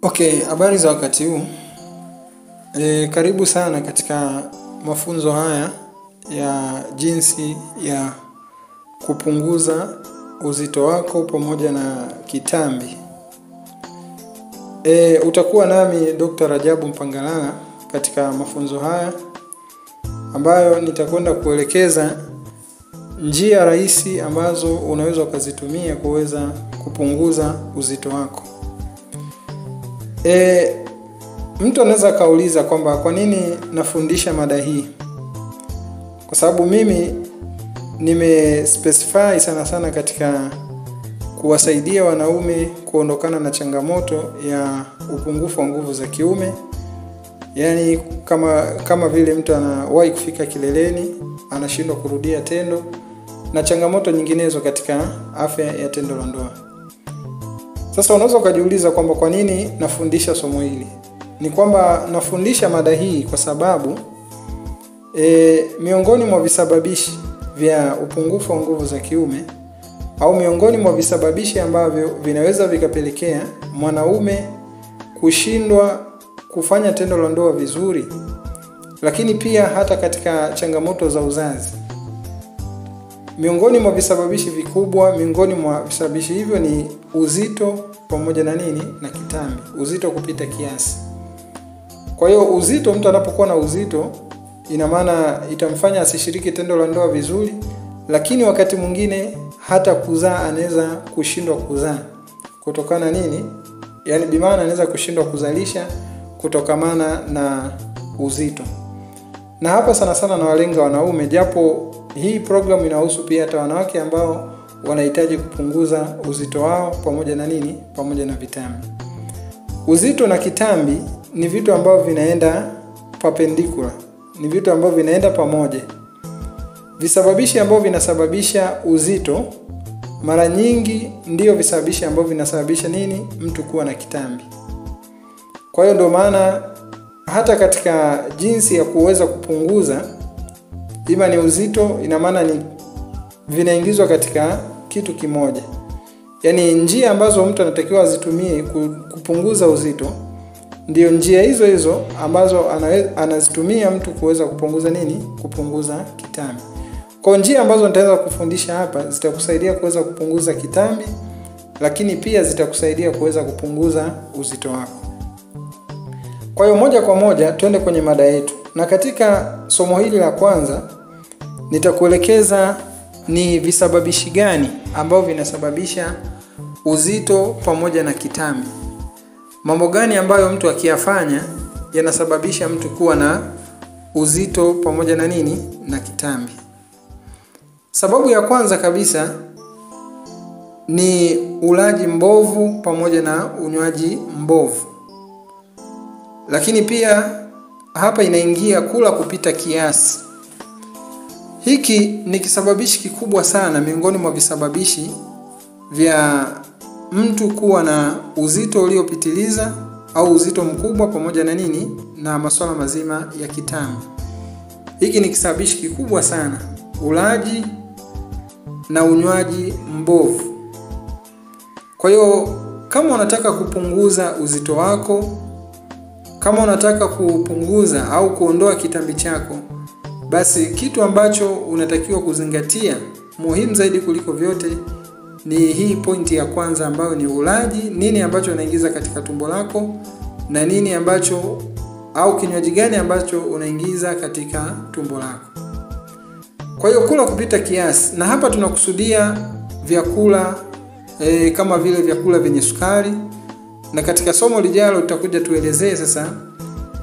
Okay, habari za wakati huu. Karibu sana katika mafunzo haya ya jinsi ya kupunguza uzito wako pamoja na kitambi. Utakuwa nami Dr. Rajabu Mpangalala katika mafunzo haya ambayo nitakwenda kuelekeza njia rahisi ambazo unaweza ukazitumia kuweza kupunguza uzito wako. Mtu anaweza kauliza kwamba kwa nini nafundisha mada hii? Kwa sababu mimi specify sana katika kuwasaidia wanaume kuondokana na changamoto ya upungufu wa nguvu za kiume. Yaani kama vile mtu anawahi kufika kileleni, anashindwa kurudia tendo na changamoto nyinginezo katika afya ya tendo la ndoa. Sasa unaweza ukajiuliza kwamba kwa nini nafundisha somo hili? Ni kwamba nafundisha mada hii kwa sababu miongoni mwa visababishi vya upungufu wa nguvu za kiume au miongoni mwa visababishi ambavyo vinaweza vikapelekea mwanaume kushindwa kufanya tendo la ndoa vizuri, lakini pia hata katika changamoto za uzazi. Miongoni mwa visababishi vikubwa, miongoni mwa visababishi hivyo ni uzito pamoja na kitambi, uzito kupita kiasi. Kwa hiyo uzito, mtu anapokuwa na uzito, ina maana itamfanya asishiriki tendo la ndoa vizuri, lakini wakati mwingine hata kuzaa anaweza kushindwa kuzaa. Kutokana yaani bimaana anaweza kushindwa kuzalisha kutokamana na uzito. Na hapa sana nawalenga wanaume, japo hii program inahusu pia hata wanawake ambao wanahitaji kupunguza uzito wao pamoja na vitambi. Uzito na kitambi ni vitu ambavyo vinaenda perpendicular, ni vitu ambavyo vinaenda pamoja. Visababishi ambavyo vinasababisha uzito mara nyingi ndio visababishi ambavyo vinasababisha mtu kuwa na kitambi. Kwa hiyo ndio maana hata katika jinsi ya kuweza kupunguza ima ni uzito, ina maana vinaingizwa katika kitu kimoja. Yaani njia ambazo mtu anatakiwa azitumie kupunguza uzito ndio njia hizo ambazo anazitumia mtu kuweza kupunguza kitambi. Kwa njia ambazo nitaweza kufundisha hapa zitakusaidia kuweza kupunguza kitambi, lakini pia zitakusaidia kuweza kupunguza uzito wako. Kwa hiyo moja kwa moja tuende kwenye mada yetu. Na katika somo hili la kwanza nitakuelekeza ni visababishi gani ambavyo vinasababisha uzito pamoja na kitambi. Mambo gani ambayo mtu akiyafanya yanasababisha mtu kuwa na uzito pamoja na kitambi. Sababu ya kwanza kabisa ni ulaji mbovu pamoja na unywaji mbovu. Lakini pia hapa inaingia kula kupita kiasi. Hiki ni kisababishi kikubwa sana miongoni mwa visababishi vya mtu kuwa na uzito uliopitiliza au uzito mkubwa pamoja na masuala mazima ya kitambi. Hiki ni kisababishi kikubwa sana, ulaji na unywaji mbovu. Kwa hiyo kama unataka kupunguza uzito wako, kama unataka kupunguza au kuondoa kitambi chako, basi kitu ambacho unatakiwa kuzingatia muhimu zaidi kuliko vyote ni hii pointi ya kwanza ambayo ni ulaji. Nini ambacho unaingiza katika tumbo lako na nini ambacho au kinywaji gani ambacho unaingiza katika tumbo lako. Kwa hiyo kula kupita kiasi, na hapa tunakusudia vyakula kama vile vyakula vyenye sukari. Na katika somo lijalo tutakuja tuelezee sasa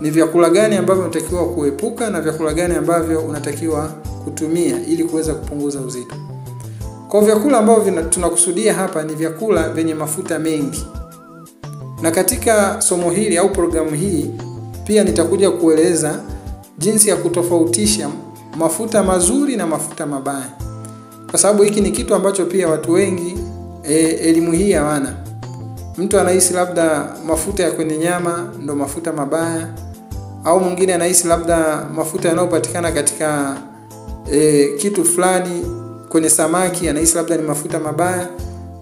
ni vyakula gani ambavyo unatakiwa kuepuka na vyakula gani ambavyo unatakiwa kutumia ili kuweza kupunguza uzito. Kwa vyakula ambavyo tunakusudia hapa ni vyakula vyenye mafuta mengi. Na katika somo hili au programu hii pia nitakuja kueleza jinsi ya kutofautisha mafuta mazuri na mafuta mabaya. Kwa sababu hiki ni kitu ambacho pia watu wengi elimu hii hawana. Mtu anahisi labda mafuta ya kwenye nyama ndo mafuta mabaya, au mwingine anahisi labda mafuta yanayopatikana katika kitu fulani kwenye samaki anahisi labda ni mafuta mabaya,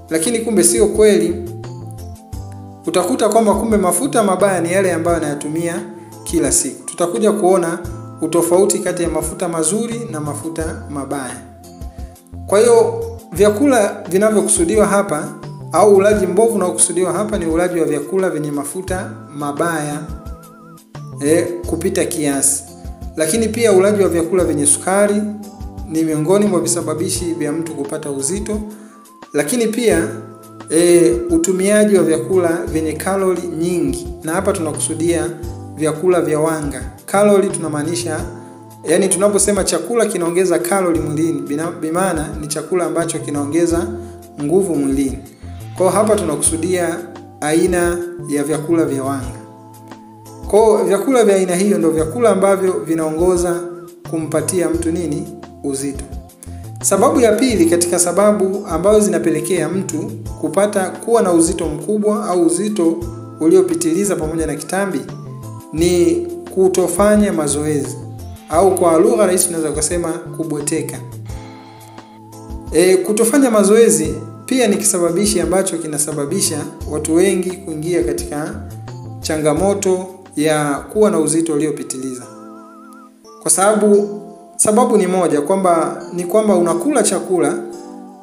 lakini kumbe sio kweli. utakuta kwamba kumbe mafuta mabaya ni yale ambayo anayatumia kila siku. Tutakuja kuona utofauti kati ya mafuta mazuri na mafuta mabaya. Kwa hiyo vyakula vinavyokusudiwa hapa au ulaji mbovu unaokusudiwa hapa ni ulaji wa vyakula vyenye mafuta mabaya kupita kiasi. Lakini pia ulaji wa vyakula vyenye sukari ni miongoni mwa visababishi vya mtu kupata uzito. Lakini pia utumiaji wa vyakula vyenye kalori nyingi, na hapa tunakusudia vyakula vya wanga. Kalori tunamaanisha, yani tunaposema chakula kinaongeza kalori mwilini, bimaana ni chakula ambacho kinaongeza nguvu mwilini. Kwa hapa tunakusudia aina ya vyakula vya wanga. Kwa vyakula vya aina hiyo ndio vyakula ambavyo vinaongoza kumpatia mtu nini? Uzito. Sababu ya pili katika sababu ambazo zinapelekea mtu kuwa na uzito mkubwa au uzito uliopitiliza pamoja na kitambi ni kutofanya mazoezi, au kwa lugha rahisi tunaweza kusema kubweteka. Kutofanya mazoezi pia ni kisababishi ambacho kinasababisha watu wengi kuingia katika changamoto ya kuwa na uzito uliopitiliza. Kwa sababu ni moja, kwamba unakula chakula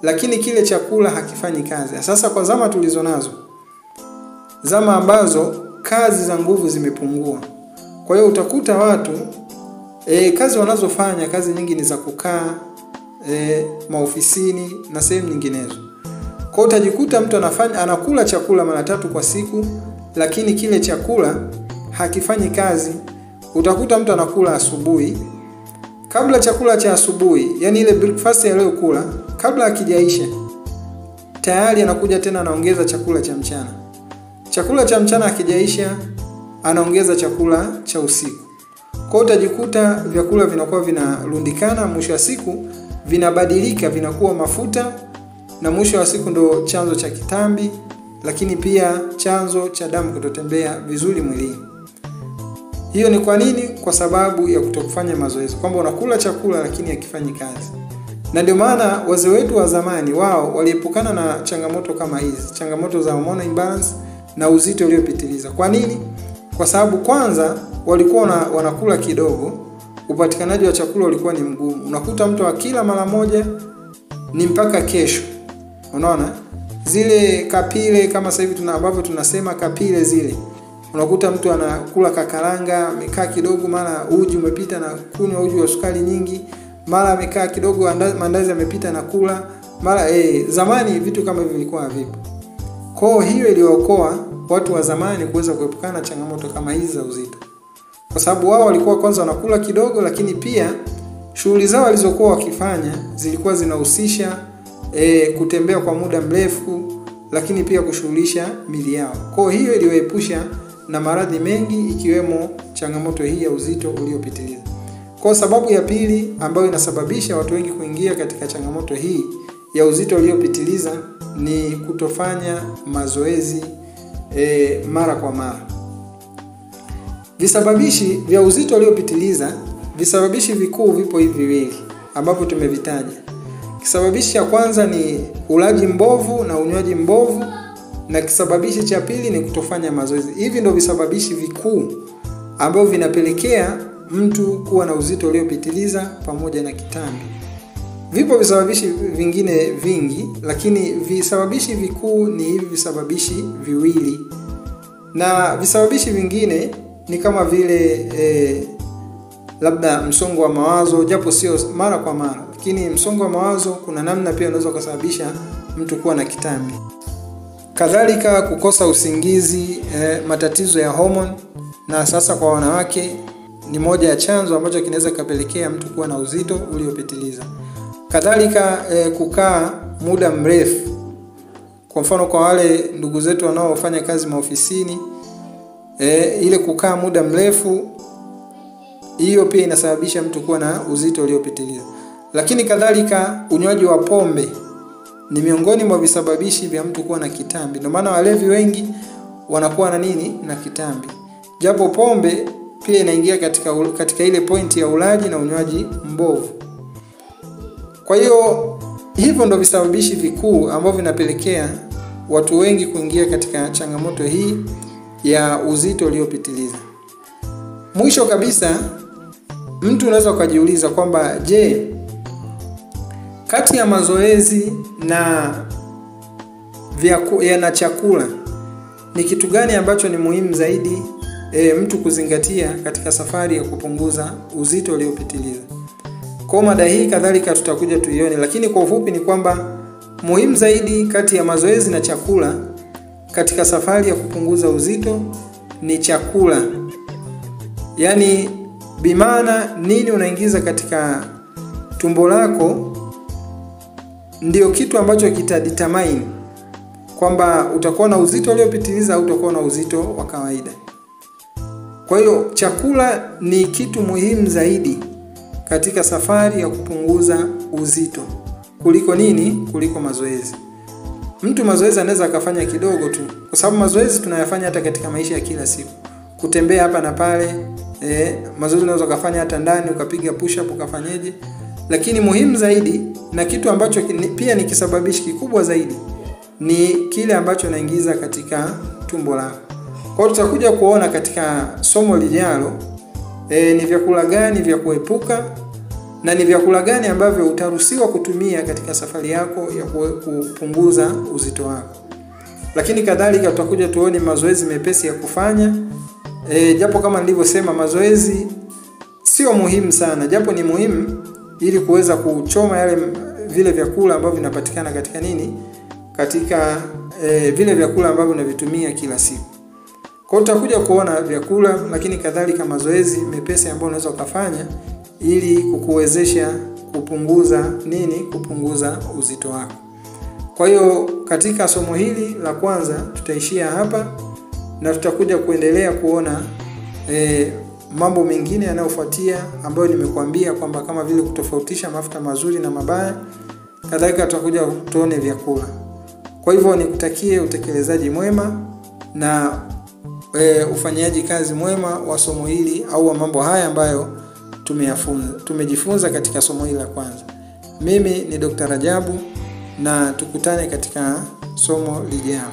lakini kile chakula hakifanyi kazi. Sasa kwa zama tulizo nazo, zama ambazo kazi za nguvu zimepungua, kwa hiyo utakuta watu kazi wanazofanya, kazi nyingi ni za kukaa maofisini na sehemu nyinginezo. Kwa hiyo utajikuta mtu anakula chakula mara 3 kwa siku, lakini kile chakula hakifanyi kazi. Utakuta mtu anakula asubuhi, kabla chakula cha asubuhi, yani ile breakfast aliyokula, kabla hakijaisha tayari anakuja tena anaongeza chakula cha mchana. Chakula cha mchana hakijaisha, anaongeza chakula cha usiku. Kwa hiyo utajikuta vyakula vinakuwa vinarundikana, mwisho wa siku vinabadilika, vinakuwa mafuta, na mwisho wa siku ndo chanzo cha kitambi, lakini pia chanzo cha damu kutotembea vizuri mwilini. Hiyo ni kwa nini? Kwa sababu ya kutokufanya mazoezi, kwamba unakula chakula lakini hakifanyi kazi. Na ndio maana wazee wetu wa zamani wao waliepukana na changamoto kama hizi, changamoto za hormone imbalance na uzito uliopitiliza. Kwa nini? Kwa sababu kwanza walikuwa wanakula kidogo, upatikanaji wa chakula ulikuwa ni mgumu. Unakuta mtu akila mara moja ni mpaka kesho. Unaona? Zile kapile kama sasa hivi ambavyo tunasema kapile zile. Unakuta mtu anakula kakaranga, amekaa kidogo, mara uji umepita na kunywa uji wa sukari nyingi, mara amekaa kidogo mandazi yamepita na kula, mara zamani vitu kama hivi vilikuwa havipo. Kwa hiyo iliokoa watu wa zamani kuweza kuepukana na changamoto kama hizi za uzito. Kwa sababu wao walikuwa kwanza wanakula kidogo, lakini pia shughuli zao walizokuwa wakifanya zilikuwa zinahusisha kutembea kwa muda mrefu, lakini pia kushughulisha miili yao. Kwa hiyo iliwaepusha na maradhi mengi, ikiwemo changamoto hii ya uzito uliopitiliza. Kwa sababu ya pili ambayo inasababisha watu wengi kuingia katika changamoto hii ya uzito uliopitiliza ni kutofanya mazoezi mara kwa mara. Visababishi vya uzito uliopitiliza, visababishi vikuu vipo hivi viwili ambavyo tumevitaja. Kisababishi cha kwanza ni ulaji mbovu na unywaji mbovu, na kisababishi cha pili ni kutofanya mazoezi. Hivi ndio visababishi vikuu ambavyo vinapelekea mtu kuwa na uzito uliopitiliza pamoja na kitambi. Vipo visababishi vingine vingi, lakini visababishi vikuu ni hivi visababishi viwili. Na visababishi vingine ni kama vile labda msongo wa mawazo, japo sio mara kwa mara, lakini msongo wa mawazo kuna namna pia unaweza kusababisha mtu kuwa na kitambi. Kadhalika kukosa usingizi, matatizo ya hormone, na sasa kwa wanawake ni moja ya chanzo ambacho kinaweza kupelekea mtu kuwa na uzito uliopitiliza. Kadhalika kukaa muda mrefu. Kwa mfano kwa wale ndugu zetu wanaofanya kazi maofisini, ile kukaa muda mrefu, hiyo pia inasababisha mtu kuwa na uzito uliopitiliza. Lakini kadhalika unywaji wa pombe ni miongoni mwa visababishi vya mtu kuwa na kitambi. Ndio maana walevi wengi wanakuwa na nini? Na kitambi. Japo pombe pia inaingia katika ile pointi ya ulaji na unywaji mbovu. Kwa hiyo hivyo ndio visababishi vikuu ambavyo vinapelekea watu wengi kuingia katika changamoto hii ya uzito uliopitiliza. Mwisho kabisa, mtu unaweza kujiuliza kwamba je, kati ya mazoezi na na chakula ni kitu gani ambacho ni muhimu zaidi mtu kuzingatia katika safari ya kupunguza uzito uliopitiliza? Kwa mada hii kadhalika tutakuja tuione, lakini kwa ufupi ni kwamba muhimu zaidi kati ya mazoezi na chakula katika safari ya kupunguza uzito ni chakula. Yaani bimaana nini unaingiza katika tumbo lako ndio kitu ambacho kitadetermine kwamba utakuwa na uzito uliopitiliza au utakuwa na uzito wa kawaida. Kwa hiyo chakula ni kitu muhimu zaidi katika safari ya kupunguza uzito kuliko nini? Kuliko mazoezi. Mtu mazoezi anaweza akafanya kidogo tu, kwa sababu mazoezi tunayafanya hata katika maisha ya kila siku. Kutembea hapa na pale, mazoezi unaweza kufanya hata ndani, ukapiga push up ukafanyeje. Lakini muhimu zaidi na kitu ambacho pia ni kisababishi kikubwa zaidi ni kile ambacho unaingiza katika tumbo lako. Kwa hiyo tutakuja kuona katika somo lijalo ni vyakula gani vya kuepuka na ni vyakula gani ambavyo utaruhusiwa kutumia katika safari yako ya kupunguza uzito wako. Lakini kadhalika tutakuja tuone mazoezi mepesi ya kufanya. Japo kama nilivyosema, mazoezi sio muhimu sana, japo ni muhimu ili kuweza kuchoma vile vyakula ambavyo vinapatikana katika nini? Katika vile vyakula ambavyo unavitumia kila siku. Kwa hiyo tutakuja kuona vyakula, lakini kadhalika mazoezi mepesi ambayo unaweza kufanya ili kukuwezesha kupunguza nini? Kupunguza uzito wako. Kwa hiyo katika somo hili la kwanza tutaishia hapa na tutakuja kuendelea kuona mambo mengine yanayofuatia ambayo nimekuambia kwamba kama vile kutofautisha mafuta mazuri na mabaya. Kadhalika tutakuja tuone vyakula. Kwa hivyo nikutakie utekelezaji mwema na ufanyaji kazi mwema wa somo hili au wa mambo haya ambayo tumejifunza katika somo hili la kwanza. Mimi ni Dr. Rajabu na tukutane katika somo lijalo.